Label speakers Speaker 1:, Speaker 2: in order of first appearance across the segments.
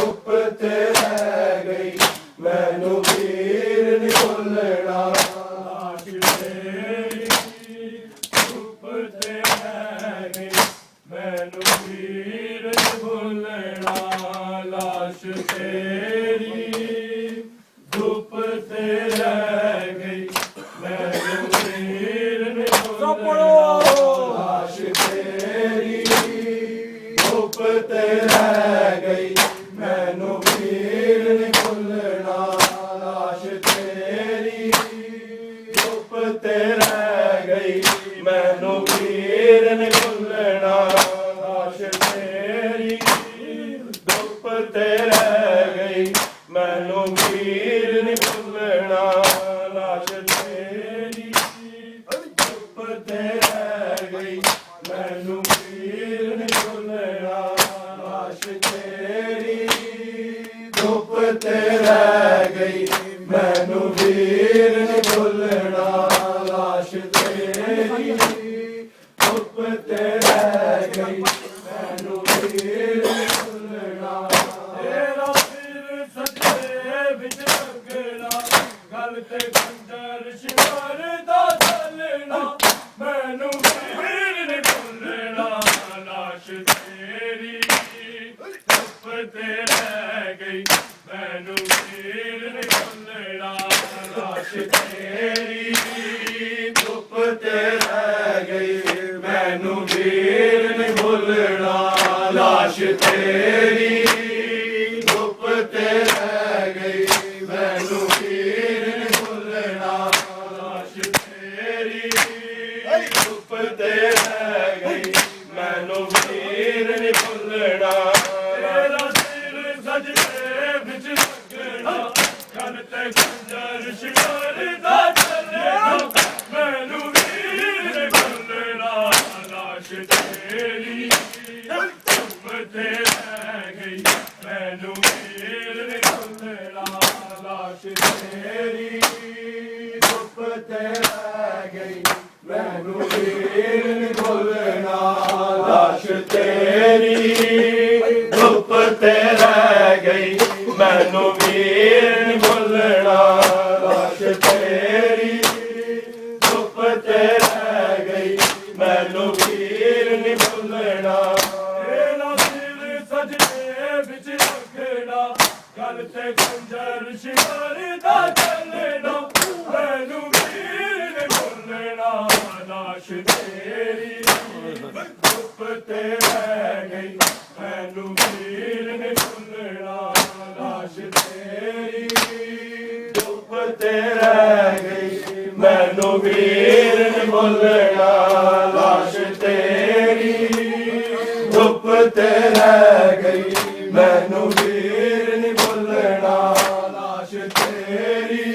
Speaker 1: ਧੁੱਪ ਤੇ ਰਹਿ ਗਈ ਮੈਨੂੰ ਵੀਰ ਨੀ ਭੁੱਲਣਾ ਲਾਸ਼ ਤੇਰੀ ਧੁੱਪ ਤੇ ਰਹਿ ਗਈ ਮੈਨੂੰ ਵੀਰ ਨੀ ਭੁੱਲਣਾ ਲਾਸ਼ ਤੇਰੀ ਧੁੱਪ ਤੇ ਰਹਿ ਗਈ ਮੈਨੂੰ ਵੀਰ ਨੀ ਭੁੱਲਣਾ ਲਾਸ਼ ਤੇਰੀ ਧੁੱਪ ਤੇ ਰਹਿ ਗਈ ਮੈਨੂੰ ਵੀਰ ਨੀ ਭੁੱਲਣਾ ਲਾਸ਼ ਤੇਰੀ ਧੁੱਪ ਤੇ ਰਹਿ ਗਈ ਮੈਨੂੰ ਵੀਰ ਨੀ ਭੁੱਲਣਾ ਲਾਸ਼ ਤੇਰੀ ਧੁੱਪ ਤੇ ਰਹਿ ਗਈ ਮੈਨੂੰ ਵੀਰ ਨੀ ਭੁੱਲਣਾ ਲਾਸ਼ ਤੇਰੀ ਧੁੱਪ ਤੇ ਰਹਿ ਗਈ ਮੈਨੂੰ ਵੀਰ ਨੀ ਭੁੱਲਣਾ ਲਾਸ਼ ਤੇਰੀ ਧੁੱਪ ਤੇ ਰਹਿ ਗਈ ਮੈਨੂੰ ਵੀਰ ਨੀ ਭੁੱਲਣਾ ਲਾਸ਼ ਤੇਰੀ ਧੁੱਪ ਤੇ ਰਹਿ ਗਈ ਮੈਨੂੰ ਵੀਰ ਨੀ ਭੁੱਲਣਾ ਤੇਰਾ ਸਿਰ ਸਜਦੇ ਵਿੱਚ ਲੱਗਣਾ ਗੱਲ ਤੇ ਖੰਜਰ ਸ਼ਿਕਾਰ ਦਾ ਚੱਲਣਾ ਮੈਨੂੰ ਵੀਰ ਨੀ ਭੁੱਲਣਾ ਲਾਸ਼ ਤੇਰੀ ਧੁੱਪ ਤੇ ਰਹਿ ਗਈ ਮੈਨੂੰ ਵੀਰ ਨੀ ਭੁੱਲਣਾ ਲਾਸ਼ ਤੇਰੀ ਧੁੱਪ ਤੇ ਰਹਿ ਗਈ ਮੈਨੂੰ ਵੀਰ ਨੀ ਭੁੱਲਣਾ ਲਾਸ਼ ਤੇਰੀ ਧੁੱਪ ਤੇ ਰਹਿ ਗਈ ਮੈਨੂੰ ਵੀਰ ਨੀ ਭੁੱਲਣਾ ਲਾਸ਼ ਤੇਰੀ ਧੁੱਪ ਤੇ ਰਹਿ ਗਈ ਮੈਨੂੰ ਵੀਰ ਨੀ ਭੁੱਲਣਾ ਤੇਰਾ ਸਿਰ ਸਜਦੇ ਵਿੱਚ ਲੱਗਣਾ ਕੰਨ ਤੇ ਖੰਜਰ ਸ਼ਿਕਾਰ ਦਾ ਚੱਲਣਾ ਮੈਨੂੰ ਵੀਰ ਨੀ ਭੁੱਲਣਾ ਲਾਸ਼ ਤੇਰੀ ਧੁੱਪ ਤੇ ਰਹਿ ਗਈ ਮੈਨੂੰ ਵੀਰ ਨੀ ਭੁੱਲਣਾ ਲਾਸ਼ ਤੇਰੀ ਧੁੱਪ ਤੇ ਰਹਿ ਗਈ ਮੈਨੂੰ ਵੀਰ ਨੀ ਭੁੱਲਣਾ ਲਾਸ਼ ਤੇਰੀ ਧੁੱਪ ਤੇ ਰਹਿ ਗਈ ਮੈਨੂੰ ਵੀਰ ਨੀ ਭੁੱਲਣਾ ਲਾਸ਼ ਤੇਰੀ ਧੁੱਪ ਤੇ ਰਹਿ ਗਈ ਮੈਨੂੰ ਵੀਰ ਨੀ ਭੁੱਲਣਾ ਤੇਰਾ ਸਿਰ ਸਜਦੇ ਵਿੱਚ ਲੱਗਣਾ ਗੱਲ ਤੇ ਖੰਜਰ ਸ਼ਿਕਾਰ ਦਾ ਚੱਲਣਾ ਮੈਨੂੰ ਵੀਰ ਨੀ ਭੁੱਲਣਾ ਲਾਸ਼ ਤੇਰੀ ਧੁੱਪ ਤੇ ਰਹਿ ਗਈ ਮੈਨੂੰ ਵੀਰ ਨੀ ਭੁੱਲਣਾ ਲਾਸ਼ ਤੇਰੀ ਧੁੱਪ ਤੇ ਰਹਿ ਗਈ ਮੈਨੂੰ ਵੀਰ ਨੀ ਭੁੱਲਣਾ ਲਾਸ਼ ਤੇਰੀ ਧੁੱਪ ਤੇ ਰਹਿ ਗਈ ਮੈਨੂੰ ਵੀਰ ਨੀ ਭੁੱਲਣਾ ਲਾਸ਼ ਤੇਰੀ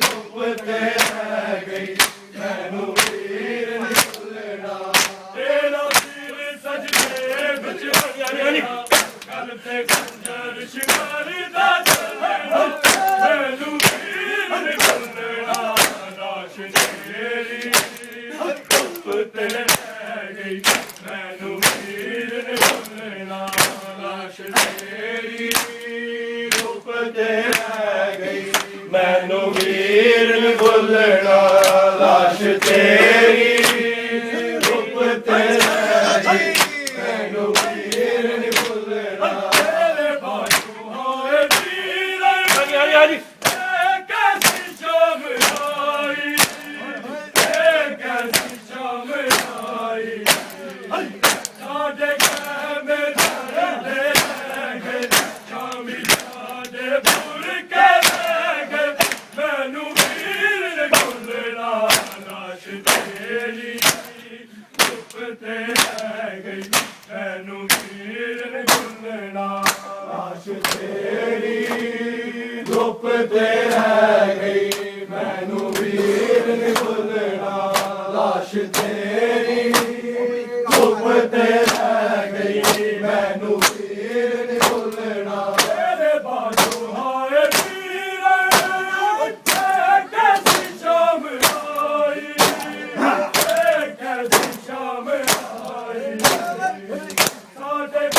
Speaker 1: ਧੁੱਪ ਤੇ ਰਹਿ ਗਈ ਮੈਨੂੰ ਵੀਰ ਨੀ ਭੁੱਲਣਾ ਤੇਰਾ ਸਿਰ ਸਜਦੇ ਵਿੱਚ ਲੱਗਣਾ ਗੱਲ ਤੇ ਖੰਜਰ ਸ਼ਿਕਾਰ ਦਾ ਚੱਲਣਾ ਮੈਨੂੰ ਵੀਰ ਨੀ ਭੁੱਲਣਾ ਲਾਸ਼ ਤੇਰੀ ਧੁੱਪ ਤੇ ਰਹਿ ਗਈ ਮੈਨੂੰ ਵੀਰ ਨੀ ਭੁੱਲਣਾ ਲਾਸ਼ ਤੇਰੀ ਧੁੱਪ ਤੇ ਰਹਿ ਗਈ ਮੈਨੂੰ ਵੀਰ ਨੀ ਭੁੱਲਣਾ ਲਾਸ਼ ਤੇਰੀ ਧੁੱਪ ਤੇ ਰਹਿ ਗਈ ਮੈਨੂੰ ਵੀਰ ਨੀ ਭੁੱਲਣਾ ਤੇਰੇ ਬਾਜੂ ਹੋਏ ਵੀਰ ਹਾਂਜੀ ਕੈਸੀ ਸ਼ਾਮ ਆਈ ਕੈਸੀ ਸ਼ਾਮ ਆਈ ਸਾਡੇ ਕੈਮੇ ਧਰਦੇ ਰਹਿ ਗਏ ਸ਼ਾਮੀ ਸਾਡੇ ਭੁੱਲ ਕੇ ਰਹਿ ਗਏ ਮੈਨੂੰ ਵੀਰ ਨੀ ਭੁੱਲਣਾ ਲਾਸ਼ ਤੇਰੀ ਧੁੱਪ ਤੇ ਰਹਿ ਗਈ ਮੈਨੂੰ ਵੀਰ ਨੀ ਭੁੱਲਣਾ ਲਾਸ਼ ਤੇਰੀ ਧੁੱਪ ਤੇ ਰਹਿ ਗਈ ਮੈਨੂੰ ਵੀਰ ਨੀ ਭੁੱਲਣਾ ਲਾਸ਼ ਤੇਰੀ ਧੁੱਪ ਤੇ ਰਹਿ ਗਈ ਮੈਨੂੰ ਵੀਰ ਨੀ ਭੁੱਲਣਾ ਤੇਰੇ ਬਾਜੂ ਹਾਏ ਵੀਰ ਕੈਸੀ ਸ਼ਾਮ ਆਈ ਕੈਸੀ ਸ਼ਾਮ ਆਈ ਸਾਡੇ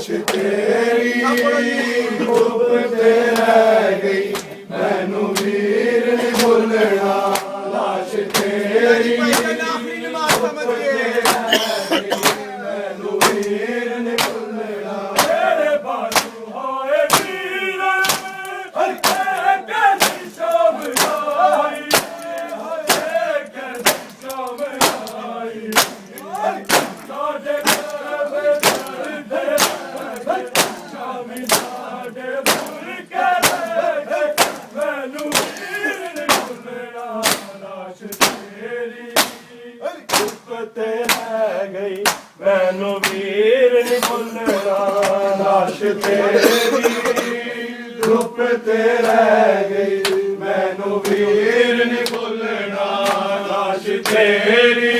Speaker 2: ਲਾਸ਼ ਤੇਰੀ ਧੁੱਪ ਤੇ ਰਹਿ ਗਈ ਮੈਨੂੰ ਵੀਰ ਨੀ ਭੁੱਲਣਾ ਲਾਸ਼ ਤੇਰੀ ਧੁੱਪ ਤੇ ਰਹਿ ਗਈ ਮੈਨੂੰ ਵੀਰ ਨੀ ਭੁੱਲਣਾ
Speaker 1: ਤੇਰੇ ਬਾਜੂ ਹੋਏ ਵੀਰ ਕੈਸੀ ਸ਼ਾਮ ਆਈ ਕੈਸੀ ਸ਼ਾਮ ਆਈ ਸਾਡੇ ਘਰ ਦੇ ਸ਼ਾਮੀ ਸਾਡੇ ਬੁਰ ਕੇ ਮੈਨੂੰ ਵੀਰ ਨੀ ਭੁੱਲਣਾ ਲਾਸ਼ ਤੇਰੀ
Speaker 2: ਧੁੱਪ ਤੇ ਰਹਿ ਗਈ ਮੈਨੂੰ ਵੀਰ ਨੀ ਭੁੱਲਣਾ ਲਾਸ਼ ਤੇਰੀ ਧੁੱਪ ਤੇ ਰਹਿ ਗਈ ਮੈਨੂੰ ਵੀਰ ਨੀ ਭੁੱਲਣਾ ਲਾਸ਼ ਤੇਰੀ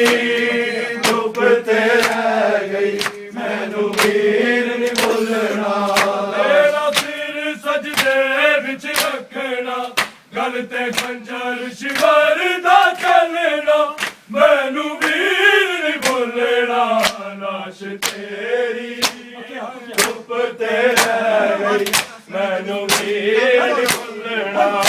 Speaker 2: ਧੁੱਪ ਤੇ ਰਹਿ ਗਈ ਮੈਨੂੰ ਵੀਰ ਨੀ ਭੁੱਲਣਾ
Speaker 1: ਤੇਰਾ ਸਿਰ ਸਜਦੇ ਵਿੱਚ ਰੱਖਣਾ ਗਲ ਤੇ ਖੰਜਰ ਸ਼ਿਵਰ ਦਾ ਚੱਲਣਾ ਮੈਨੂੰ ਵੀਰ ਨੀ ਭੁੱਲਣਾ ਲਾਸ਼ ਤੇਰੀ
Speaker 2: ਧੁੱਪ ਤੇ ਰਹਿ ਗਈ ਮੈਨੂੰ ਵੀਰ ਨੀ ਭੁੱਲਣਾ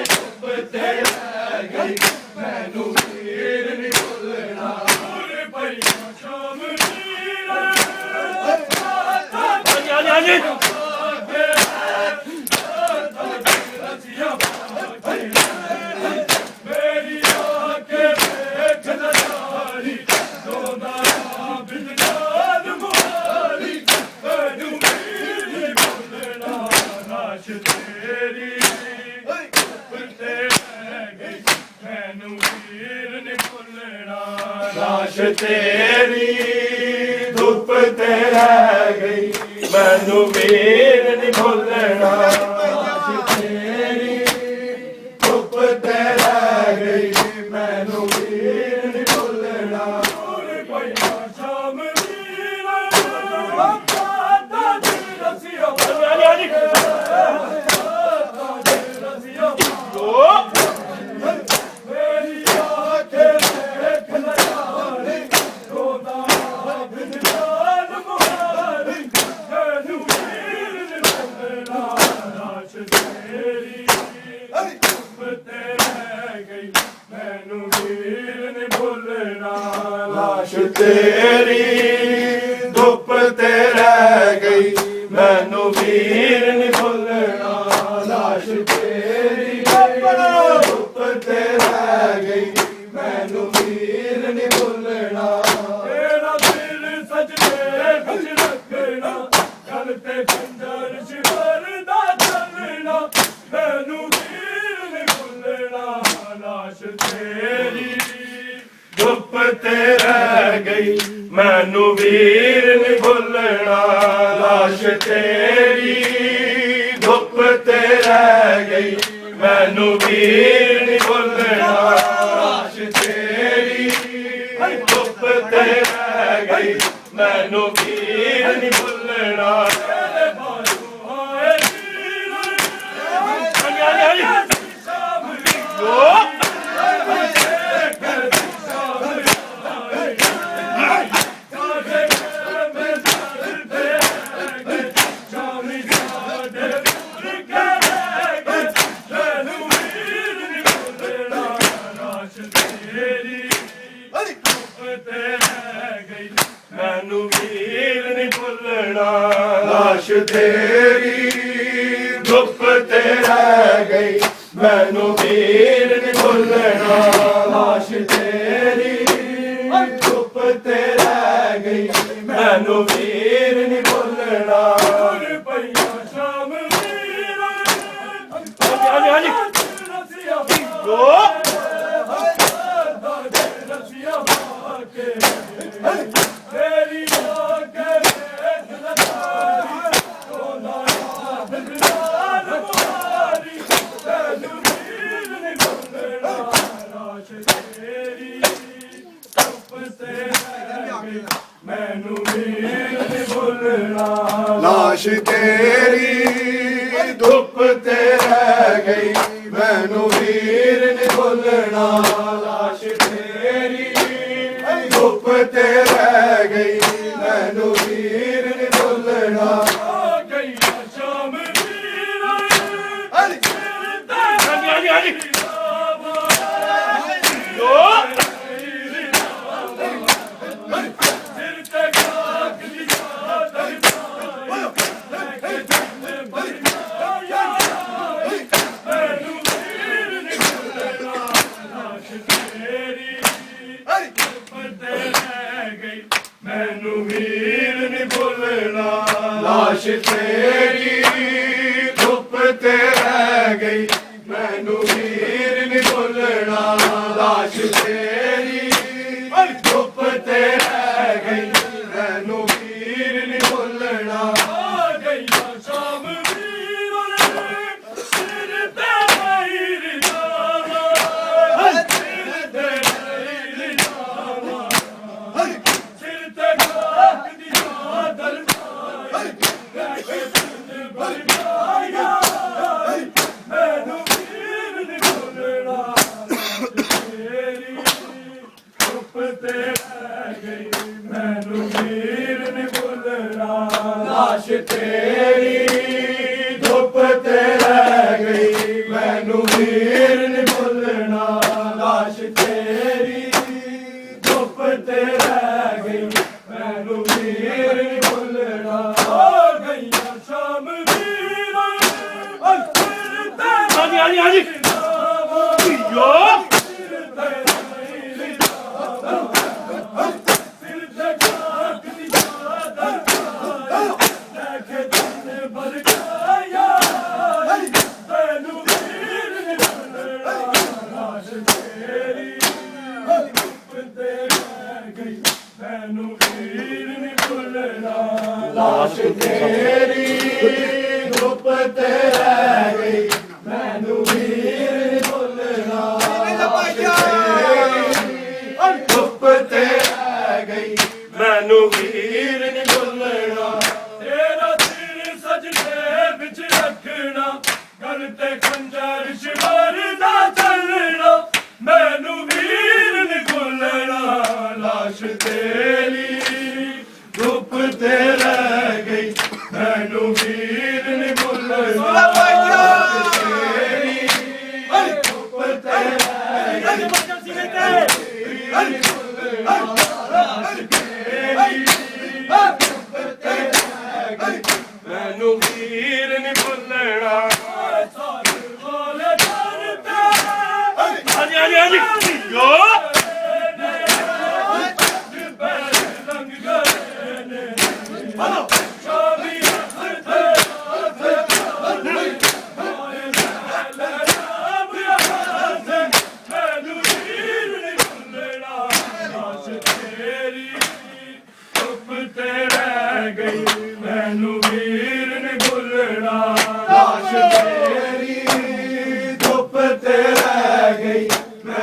Speaker 2: ਧੁੱਪ ਤੇ ਰਹਿ ਗਈ ਮੈਨੂੰ ਵੀਰ ਨੀ ਭੁੱਲਣਾ
Speaker 1: ਪੂਰੇ ਪਈਆਂ ਸ਼ਾਮ ਵੀਰ
Speaker 2: ਹਾਂਜੀ
Speaker 1: ਮੇਰੀ ਆਕੇ ਵੇਖ ਨਜ਼ਾਰੀ ਦੋਦਾ ਬਿੰਦਾਨ ਮੁਹਾਰੀ ਮੈਨੂੰ ਵੀਰ ਨੀ ਭੁੱਲਣਾ ਲਾਸ਼ ਤੇਰੀ ਤੇ ਰਹਿ ਗਈ ਮੈਨੂੰ ਵੀਰ ਨੀ ਭੁੱਲਣਾ
Speaker 2: ਲਾਸ਼ ਤੇਰੀ ਧੁੱਪ ਤੇ ਰਹਿ ਗਈ ਮੈਨੂੰ ਵੀਰ ਨੀ ਭੁੱਲਣਾ ਲਾਸ਼ ਤੇਰੀ ਧੁੱਪ ਤੇ ਰਹਿ ਗਈ ਮੈਨੂੰ ਵੀਰ ਨੀ ਭੁੱਲਣਾ
Speaker 1: ਪੂਰੇ ਪਈਆਂ ਸ਼ਾਮ ਵੀਰ ਦਾਦਾ ਜੀ ਰਸੀਆ ਰਸੀਆ ਮੇਰੀ ਆਕੇ ਵੇਖ ਨਜ਼ਾਰੀ ਦੋਦਾ ਬਿੰਦਾਨ ਮੁਹਾਰੀ ਮੈਨੂੰ ਵੀਰ ਨੀ ਭੁੱਲਣਾ ਲਾਸ਼ ਤੇਰੀ ਧੁੱਪ ਤੇ ਰਹਿ ਗਈ ਮੈਨੂੰ ਵੀਰ ਨੀ ਭੁੱਲਣਾ
Speaker 2: ਲਾਸ਼ ਤੇਰੀ ਧੁੱਪ ਤੇ ਰਹਿ ਗਈ ਮੈਨੂੰ ਵੀਰ ਨੀ ਭੁੱਲਣਾ ਲਾਸ਼ ਤੇਰੀ ਧੁੱਪ ਤੇ ਰਹਿ ਗਈ ਮੈਨੂੰ ਵੀਰ ਨੀ ਭੁੱਲਣਾ
Speaker 1: ਤੇਰਾ ਦਿਲ ਸਜਦੇ ਵਿੱਚ ਰੱਖਣਾ ਗਲ ਤੇ ਖੰਜਰ ਸ਼ਿਵਰ ਦਾ ਚੱਲਣਾ ਮੈਨੂੰ ਵੀਰ ਨੀ ਭੁੱਲਣਾ ਲਾਸ਼ ਤੇਰੀ
Speaker 2: ਧੁੱਪ ਤੇ ਰਹਿ ਗਈ ਮੈਨੂੰ ਵੀਰ ਨੀ ਭੁੱਲਣਾ ਲਾਸ਼ ਤੇਰੀ ਧੁੱਪ ਤੇ ਰਹਿ ਗਈ ਮੈਨੂੰ ਵੀਰ ਨੀ ਭੁੱਲਣਾ ਲਾਸ਼ ਤੇਰੀ ਧੁੱਪ ਤੇ ਰਹਿ ਗਈ ਮੈਨੂੰ ਵੀਰ ਨੀ ਭੁੱਲਣਾ
Speaker 1: ਤੇਰੇ ਬਾਜੂ ਹੋਏ ਵੀਰ
Speaker 2: ਹਾਂਜੀ
Speaker 1: ਸ਼ਾਮ ਸਾਡੇ ਘਰ ਦੇ ਸ਼ਾਮੀ ਸਾਡੇ ਬੁਰ ਕੇ ਮੈਨੂੰ ਵੀਰ ਨੀ ਭੁੱਲਣਾ ਲਾਸ਼ ਤੇਰੀ ਤੇ ਰਹਿ ਗਈ
Speaker 2: ਮੈਨੂੰ ਵੀਰ ਨੀ ਭੁੱਲਣਾ ਲਾਸ਼ ਤੇਰੀ ਧੁੱਪ ਤੇ ਰਹਿ ਗਈ ਮੈਨੂੰ ਵੀਰ ਨੀ ਭੁੱਲਣਾ ਲਾਸ਼ ਤੇਰੀ ਧੁੱਪ ਤੇ ਰਹਿ ਗਈ ਮੈਨੂੰ ਵੀਰ ਨੀ ਭੁੱਲਣਾ
Speaker 1: ਪੂਰੇ ਪਈਆਂ ਸ਼ਾਮ ਵੀਰ
Speaker 2: ਹਾਂਜੀ
Speaker 1: ਰਸੀਆ ਰਸੀਆ ਕੇ ਮੇਰੀ ਆਕੇ ਵੇਖ ਨਜ਼ਾਰੀ ਦੋਦਾ ਬਿੰਦਾਨ ਮੁਹਾਰੀ ਮੈਨੂੰ ਵੀਰ ਨੀ ਭੁੱਲਣਾ ਲਾਸ਼ ਤੇਰੀ ਧੁੱਪ ਤੇ ਰਹਿ ਗਈ ਮੈਨੂੰ ਵੀਰ ਨੀ ਭੁੱਲਣਾ
Speaker 2: ਲਾਸ਼ ਤੇਰੀ ਧੁੱਪ ਤੇ ਰਹਿ ਗਈ ਮੈਨੂੰ ਵੀਰ ਨੀ ਭੁੱਲਣਾ ਲਾਸ਼ ਤੇਰੀ ਧੁੱਪ ਤੇ ਰਹਿ ਗਈ ਮੈਨੂੰ ਵੀਰ ਨੀ ਭੁੱਲਣਾ
Speaker 1: ਆ ਗਈ ਸ਼ਾਮ ਵੀਰਾ
Speaker 2: ਹਾਂਜੀ ਹਾਂਜੀ ਹਾਂਜੀ
Speaker 1: ਸਿਰ ਤੇ ਕਾਕ ਦੀ ਚਾਦਰ ਪਾਈ ਲੈ ਕੇ ਜੰਨ ਬਰਨਾਇਆ ਮੈਨੂੰ ਵੀਰ ਨੀ ਭੁੱਲਣਾ ਲਾਸ਼ ਤੇਰੀ ਤੇ ਰਹਿ ਗਈ ਮੈਨੂੰ ਵੀਰ ਨੀ ਭੁੱਲਣਾ
Speaker 2: ਲਾਸ਼ ਤੇਰੀ ਧੁੱਪ ਤੇ ਰਹਿ ਗਈ ਮੈਨੂੰ ਵੀਰ ਨੀ ਭੁੱਲਣਾ ਲਾਸ਼ ਤੇਰੀ ਧੁੱਪ ਤੇ ਰਹਿ ਗਈ ਮੈਨੂੰ ਵੀਰ ਨੀ ਭੁੱਲਣਾ
Speaker 1: ਆ ਗਈਆਂ ਸ਼ਾਮ ਵੀਰੋ ਸਿਰ ਤੇ ਮਹਿਰ ਜਾਵਾ ਸਿਰ ਤੇ ਮਹਿਰ ਜਾਵਾ ਸਿਰ ਤੇ ਕਾਕ ਦੀ ਚਾਦਰ ਪਾਈ ਲੈ ਕੇ ਜੰਨ ਬਰਨਾਇਆ ਮੈਨੂੰ ਵੀਰ ਨੀ ਭੁੱਲਣਾ ਤੇਰੀ ਧੁੱਪ ਤੇ ਰਹਿ ਗਈ ਮੈਨੂੰ ਵੀਰ ਨੀ ਭੁੱਲਣਾ
Speaker 2: ਲਾਸ਼ ਤੇਰੀ ਧੁੱਪ ਤੇ ਰਹਿ ਗਈ ਮੈਨੂੰ ਵੀਰ ਨੀ ਭੁੱਲਣਾ ਲਾਸ਼ ਤੇਰੀ ਧੁੱਪ ਤੇ ਰਹਿ ਗਈ ਮੈਨੂੰ ਵੀਰ ਨੀ ਭੁੱਲਣਾ
Speaker 1: ਆ ਗਈਆਂ ਸ਼ਾਮ ਵੀਰੋ ਸਿਰ ਤੇ
Speaker 2: ਹਾਂਜੀ ਹਾਂਜੀ ਹਾਂਜੀ ਯੋ
Speaker 1: ਸਿਰ ਤੇ ਮਹਿਰ ਜਾਵਾ ਸਿਰ ਤੇ ਕਾਕ ਦੀ ਚਾਦਰ ਪਾਈ ਲੈ ਕੇ ਜੰਨ ਬਰਨਾਇਆ ਮੈਨੂੰ ਵੀਰ ਨੀ ਭੁੱਲਣਾ ਲਾਸ਼ ਤੇਰੀ ਧੁੱਪ ਤੇ ਰਹਿ ਗਈ ਮੈਨੂੰ ਵੀਰ ਨੀ ਭੁੱਲਣਾ
Speaker 2: ਲਾਸ਼ ਤੇਰੀ ਧੁੱਪ ਤੇ ਰਹਿ ਗਈ ਮੈਨੂੰ ਵੀਰ ਨੀ ਭੁੱਲਣਾ ਧੁੱਪ ਤੇ ਰਹਿ ਗਈ ਮੈਨੂੰ ਵੀਰ ਨੀ ਭੁੱਲਣਾ
Speaker 1: ਤੇਰਾ ਸਿਰ ਸਜਦੇ ਵਿੱਚ ਰੱਖਣਾ ਗਲ ਤੇ ਖੰਜਰ ਸ਼ਿਕਾਰ ਦਾ ਚੱਲਣਾ ਮੈਨੂੰ ਵੀਰ ਨੀ ਭੁੱਲਣਾ
Speaker 2: ਲਾਸ਼ ਤੇਰੀ ਧੁੱਪ ਤੇ ਰਹਿ ਗਈ ਮੈਨੂੰ ਵੀਰ ਨੀ ਭੁੱਲਣਾ ਤੇਰੀ ਧੁੱਪ ਤੇ ਰਹਿ ਗਈ ਮੈਨੂੰ ਵੀਰ ਨੀ ਭੁੱਲਣਾ
Speaker 1: ਵਾਲੇ ਦਰ ਤੇ
Speaker 2: ਹਾਂਜੀ ਹਾਂਜੀ ਹਾਂਜੀ ਯੋ
Speaker 1: ਲੰਘ ਗਏ ਨੇ ਸ਼ਾਮੀ ਹੱਥੇ ਮੈਨੂੰ ਵੀਰ ਨੀ ਭੁੱਲਣਾ ਲਾਸ਼ ਤੇਰੀ ਧੁੱਪ ਤੇ ਰਹਿ ਗਈ ਮੈਨੂੰ ਵੀਰ ਨੀ ਭੁੱਲਣਾ
Speaker 2: ਲਾਸ਼ ਤੇਰੀ ਧੁੱਪ ਤੇ ਰਹਿ ਗਈ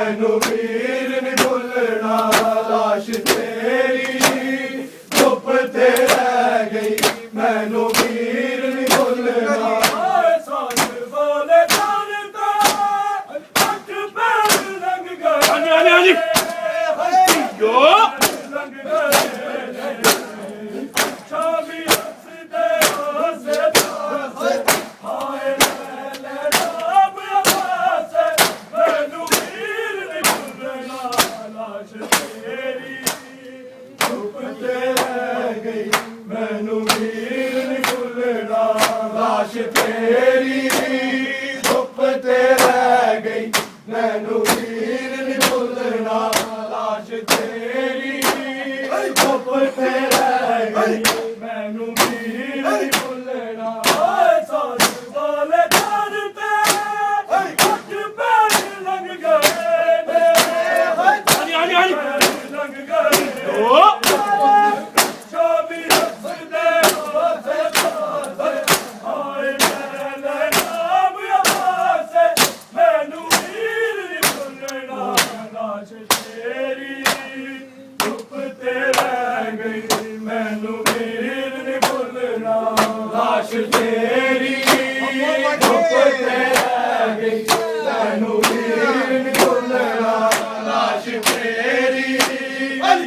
Speaker 2: ਮੈਨੂੰ ਵੀਰ ਨੀ ਭੁੱਲਣਾ ਲਾਸ਼ ਤੇਰੀ ਧੁੱਪ ਤੇ ਰਹਿ ਗਈ ਮੈਨੂੰ ਵੀਰ ਨੀ ਭੁੱਲਣਾ
Speaker 1: ਆਏ ਸਾਥ ਵਾਲੇ ਦਰ ਤੇ ਅੱਖ ਪੈਰ ਲੰਘ ਗਏ
Speaker 2: ਹਾਂਜੀ ਹਾਂਜੀ ਹਾਂਜੀ ਯੋ
Speaker 1: ਲੰਘ ਗਏ ਨੇ ਸ਼ਾਮੀ ਹੱਸਦੇ ਹੱਸੇ ਪਾਸੇ ਹਾਏ ਲੈ ਰੱਬ ਆਸੇ ਮੈਨੂੰ ਵੀਰ ਨੀ ਭੁੱਲਣਾ ਲਾਸ਼ ਤੇਰੀ
Speaker 2: ਧੁੱਪ ਤੇ ਰਹਿ ਗਈ ਮੈਨੂੰ ਵੀਰ ਨੀ ਭੁੱਲਣਾ ਲਾਸ਼ ਤੇਰੀ ਧੁੱਪ ਤੇ ਰਹਿ ਗਈ ਮੈਨੂੰ ਵੀਰ ਨੀ ਭੁੱਲਣਾ ਲਾਸ਼ ਤੇਰੀ ਧੁੱਪ ਤੇ ਰਹਿ ਗਈ ਮੈਨੂੰ ਵੀਰ ਨੀ ਭੁੱਲਣਾ
Speaker 1: ਆਏ ਸਾਥ ਵਾਲੇ ਦਰ ਤੇ ਅੱਖ ਪੈਰ ਲੰਘ ਗਏ ਨੇ
Speaker 2: ਹਾਂਜੀ ਹਾਂਜੀ ਹਾਂਜੀ
Speaker 1: ਲੰਘ ਗਏ
Speaker 2: ਯੋ
Speaker 1: ਸ਼ਾਮੀ ਹੱਸਦੇ ਹੱਸੇ ਪਾਸੇ ਹਾਏ ਲੈ ਰੱਬ ਆਸੇ ਮੈਨੂੰ ਵੀਰ ਨੀ ਭੁੱਲਣਾ ਲਾਸ਼ ਤੇਰੀ ਧੁੱਪ ਤੇ ਰਹਿ ਗਈ ਮੈਨੂੰ ਵੀਰ ਨੀ ਭੁੱਲਣਾ
Speaker 2: ਲਾਸ਼ ਤੇਰੀ ਧੁੱਪ ਤੇ ਰਹਿ ਗਈ ਮੈਨੂੰ ਵੀਰ ਨੀ ਭੁੱਲਣਾ ਲਾਸ਼ ਤੇਰੀ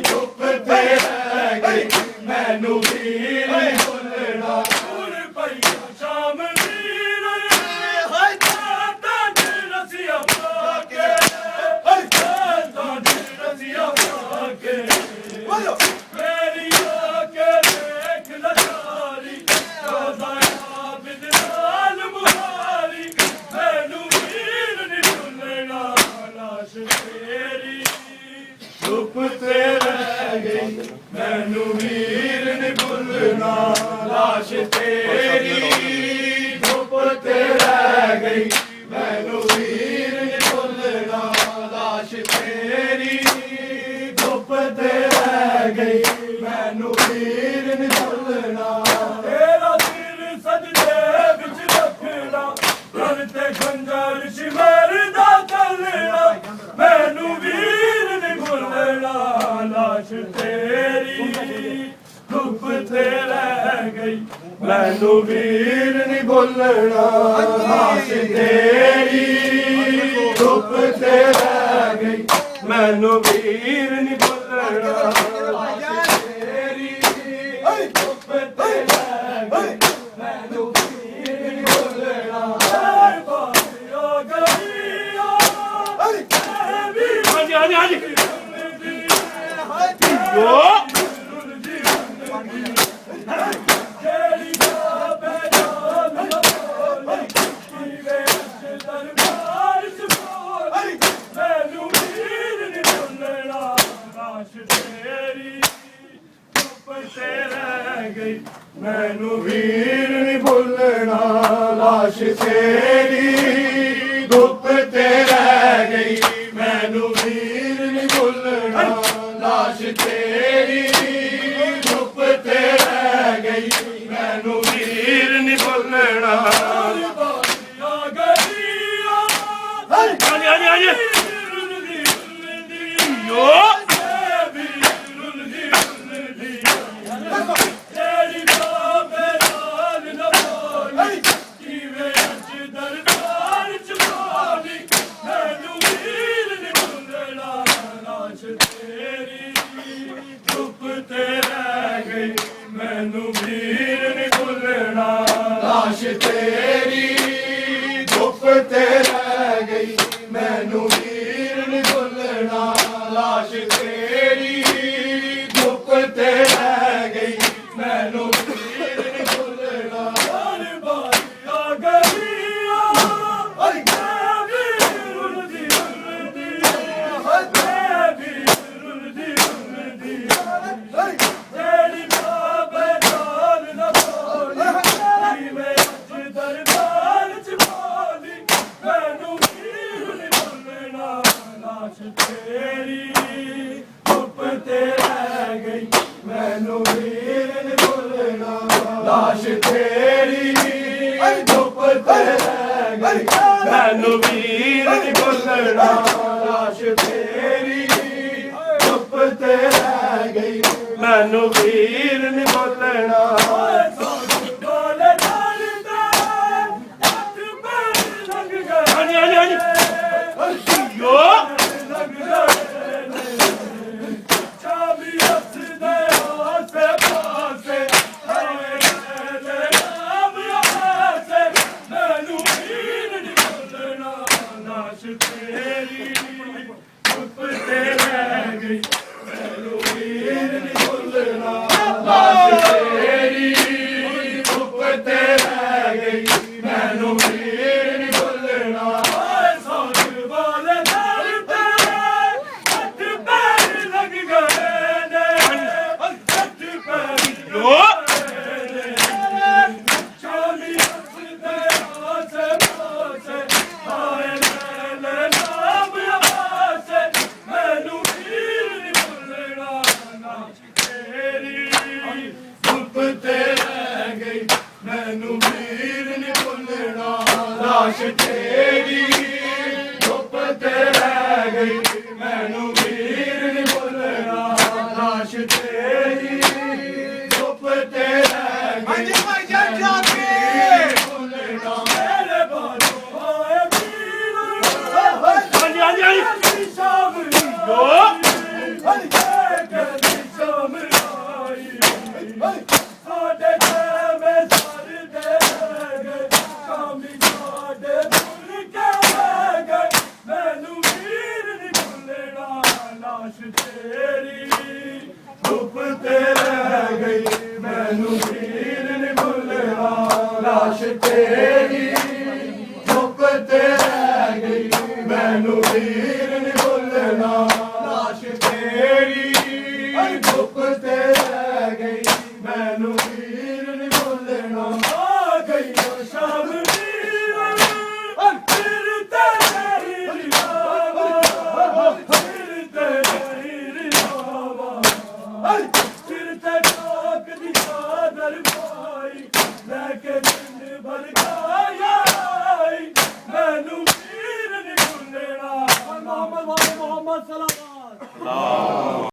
Speaker 2: ਧੁੱਪ ਤੇ ਰਹਿ ਗਈ ਮੈਨੂੰ ਵੀਰ ਨਹੀਂ ਭੁੱਲਣਾ
Speaker 1: ਹੁਣ ਪਈਆ ਸ਼ਾਮ ਵੀਰ ਹਾਏ ਤਾਂ ਰਸੀਆ ਪਾ ਕੇ ਹਾਏ ਤਾਂ ਰਸੀਆ ਪਾ ਕੇ
Speaker 2: ਬੋਲੋ
Speaker 1: ਮੇਰੀ ਆ ਕੇ ਦੇਖ ਲਜਾਰੀ ਰਜ਼ਾਇਆ ਬਿਦਨਾਲ ਮੁਹਾਰੀ ਮੈਨੂੰ ਵੀਰ ਨਹੀਂ ਭੁੱਲਣਾ ਲਾਸ਼ ਤੇਰੀ
Speaker 2: ਚੁੱਪ ਤੇ ਰਹਿ ਗਈ ਮੈਨੂੰ ਵੀਰ ਨਹੀਂ ਭੁੱਲਣਾ ਲਾਸ਼ ਤੇਰੀ ਚੁੱਪ ਤੇ ਰਹਿ ਗਈ ਮੈਨੂੰ ਵੀਰ ਨਹੀਂ ਭੁੱਲਣਾ ਲਾਸ਼ ਤੇਰੀ ਚੁੱਪ ਤੇ ਰਹਿ ਗਈ ਮੈਨੂੰ ਵੀਰ ਨਹੀਂ ਭੁੱਲਣਾ
Speaker 1: ਤੇਰਾ ਸਿਰ ਸਜਦੇ ਵਿੱਚ ਰੱਖਣਾ ਕਰ ਤੇ ਖੰਜਰ ਸ਼ਿਮਰ ਦਾ ਚੱਲਣਾ ਮੈਨੂੰ ਵੀਰ ਨਹੀਂ ਭੁੱਲਣਾ ਲਾਸ਼ ਤੇਰੀ ਧੁੱਪ ਤੇ ਰਹਿ ਗਈ
Speaker 2: ਮੈਨੂੰ ਵੀਰ ਨਹੀਂ ਭੁੱਲਣਾ ਲਾਸ਼ ਤੇਰੀ ਧੁੱਪ ਤੇ ਰਹਿ ਗਈ ਮੈਨੂੰ ਵੀਰ ਨਹੀਂ ਭੁੱਲਣਾ ਲਾਸ਼ ਤੇਰੀ ਧੁੱਪ ਤੇ ਰਹਿ ਗਈ ਮੈਨੂੰ ਵੀਰ ਨਹੀਂ ਭੁੱਲਣਾ
Speaker 1: ਹਾਏ ਬਾਇਆ ਗਈਆ
Speaker 3: ਹਾਂਜੀ ਹਾਂਜੀ ਹਾਂਜੀ
Speaker 1: ਯੋ ਜਿਹੜੀ ਬਾਬੇ ਜਾਨ ਬੋਲੀ ਕਿਵੇਂ ਦਰਬਾਰ ਚ ਬੋਲੀ ਮੈਨੂੰ ਵੀਰ ਨਹੀਂ ਭੁੱਲਣਾ ਲਾਸ਼ ਤੇਰੀ ਧੁੱਪ ਤੇ ਰਹਿ ਗਈ ਮੈਨੂੰ
Speaker 2: ਵੀਰ ਨਹੀਂ ਭੁੱਲਣਾ ਲਾਸ਼ ਤੇਰੀ ਧੁੱਪ ਤੇ ਰਹਿ ਗਈ ਮੈਨੂੰ ਵੀਰ ਨਹੀਂ ਭੁੱਲਣਾ ਲਾਸ਼ ਤੇਰੀ ਧੁੱਪ ਤੇ ਰਹਿ ਗਈ ਮੈਨੂੰ ਵੀਰ ਨਹੀਂ ਭੁੱਲਣਾ
Speaker 1: ਬਾਇਆ ਗਈਆ
Speaker 3: ਹਾਂਜੀ ਹਾਂਜੀ ਹਾਂਜੀ
Speaker 1: ਯੋ ਜਿਹੜੀ ਬਾਬੇ ਨਾਲ ਨਾ ਬੋਲੀ ਕਿਵੇਂ ਅੱਜ ਦਰਬਾਰ ਚ ਬੋਲੀ ਮੈਨੂੰ ਵੀਰ ਨਹੀਂ ਭੁੱਲਣਾ ਲਾਸ਼ ਤੇਰੀ ਧੁੱਪ ਤੇ ਰਹਿ ਗਈ ਮੈਨੂੰ ਵੀਰ ਨਹੀਂ ਭੁੱਲਣਾ
Speaker 2: ਲਾਸ਼ ਤੇਰੀ ਧੁੱਪ ਤੇ ਰਹਿ ਗਈ ਮੈਨੂੰ ਵੀਰ ਨਹੀਂ ਭੁੱਲਣਾ ਲਾਸ਼ ਤੇਰੀ ਧੁੱਪ ਤੇ ਰਹਿ ਗਈ ਮੈਨੂੰ ਵੀਰ ਨਹੀਂ ਭੁੱਲਣਾ
Speaker 1: ਹਰ ਬਾਇਆ ਗਈਆ ਰੁਲਦੀ ਰੁਲਦੀ ਰੁਲਦੀ ਜਿਹੜੀ ਬਾਬੇ ਨਾਲ ਨਾ ਬੋਲੀ ਕਿਵੇਂ ਅੱਜ ਦਰਬਾਰ ਚ ਬੋਲੀ ਮੈਨੂੰ ਵੀਰ ਨਹੀਂ ਭੁੱਲਣਾ ਲਾਸ਼ ਤੇਰੀ ਧੁੱਪ ਤੇ ਰਹਿ ਗਈ
Speaker 2: ਮੈਨੂੰ ਵੀਰ ਨਹੀਂ ਭੁੱਲਣਾ ਲਾਸ਼ ਤੇਰੀ ਧੁੱਪ ਤੇ ਰਹਿ ਗਈ ਮੈਨੂੰ ਵੀਰ ਨਹੀਂ ਭੁੱਲਣਾ ਲਾਸ਼ ਤੇਰੀ ਧੁੱਪ ਤੇ ਰਹਿ ਗਈ ਮੈਨੂੰ ਵੀਰ ਨਹੀਂ ਭੁੱਲਣਾ
Speaker 1: ਬੋਲੇ ਦਾਲਦਾ ਹੱਥ ਪੈਰ ਲੱਗ ਗਏ
Speaker 3: ਹਾਂਜੀ ਹਾਂਜੀ ਹਾਂਜੀ ਯੋ
Speaker 1: ਲੱਗ ਗਏ ਚਾਬੀ ਹੱਥ ਦੇ ਆਸੇ ਪਾਸੇ ਹਾਏ ਮੇਰੇ ਨਾਮ ਆਸੇ ਮੈਨੂੰ ਵੀਰ ਨਹੀਂ ਭੁੱਲਣਾ ਲਾਸ਼ ਤੇਰੀ ਧੁੱਪ ਤੇ ਰਹਿ ਗਈ ਮੈਨੂੰ ਵੀਰ ਨਹੀਂ ਭੁੱਲਣਾ
Speaker 2: ਲਾਸ਼ ਤੇਰੀ ਧੁੱਪ ਤੇ ਰਹਿ ਗਈ ਮੈਨੂੰ ਵੀਰ ਨਹੀਂ ਭੁੱਲਣਾ
Speaker 1: ਹਾਏ ਸੌਂਗ ਵਾਲੇ ਨਾਲ ਤੇ ਹੱਥ ਪੈਰ ਲੱਗ ਗਏ ਨੇ ਹੱਥ ਪੈਰ
Speaker 3: ਯੋ
Speaker 1: ਚਾਲੀ ਹੱਥ ਦੇ ਆਸੇ ਪਾਸੇ ਹਾਏ ਮੇਰੇ ਨਾਮ ਆਸੇ ਮੈਨੂੰ ਵੀਰ ਨਹੀਂ ਭੁੱਲਣਾ ਲਾਸ਼ ਤੇਰੀ
Speaker 2: ਧੁੱਪ ਤੇ ਰਹਿ ਗਈ ਮੈਨੂੰ ਵੀਰ ਨਹੀਂ ਭੁੱਲਣਾ ਲਾਸ਼ ਤੇਰੀ ਧੁੱਪ ਤੇ ਰਹਿ ਗਈ ਮੈਨੂੰ ਵੀਰ ਨਹੀਂ ਭੁੱਲਣਾ ਲਾਸ਼ ਤੇਰੀ ਧੁੱਪ ਤੇ ਰਹਿ ਗਈ ਭੁੱਲਣਾ
Speaker 1: ਮੇਰੇ ਬਾਲੋਂ ਹੋਏ ਵੀਰ
Speaker 3: ਹਾਂਜੀ ਹਾਂਜੀ ਹਾਂਜੀ
Speaker 1: ਸ਼ਾਮ
Speaker 3: ਯੋ
Speaker 1: ਸ਼ਾਮ
Speaker 2: ਮੈਨੂੰ ਵੀਰ ਨੀ ਭੁੱਲਣਾ ਲਾਸ਼ ਤੇਰੀ ਚੁੱਪ ਤੇ ਰਹਿ ਗਈ ਮੈਨੂੰ ਵੀਰ ਨੀ ਭੁੱਲਣਾ ਲਾਸ਼ ਤੇਰੀ ਚੁੱਪ ਤੇ ਰਹਿ ਗਈ ਮੈਨੂੰ ਵੀਰ ਨੀ ਭੁੱਲਣਾ
Speaker 1: ਆ ਗਈ ਸ਼ਾਮ ਵੀਰ ਫਿਰ ਤੇਰੀ ਲਾਵਾ ਫਿਰ ਤੇਰੀ ਲਾਵਾ ਫਿਰ ਤੇ ਟੋਕ ਦੀ ਚਾਦਰ ਪਾਈ ਲੈ ਕੇ ਪਿੰਡ ਭਰ ਗਾਈ ਮੈਨੂੰ ਵੀਰ ਨੀ ਭੁੱਲਣਾ ਮੁਹੰਮਦ ਸਲਾਵਾਤ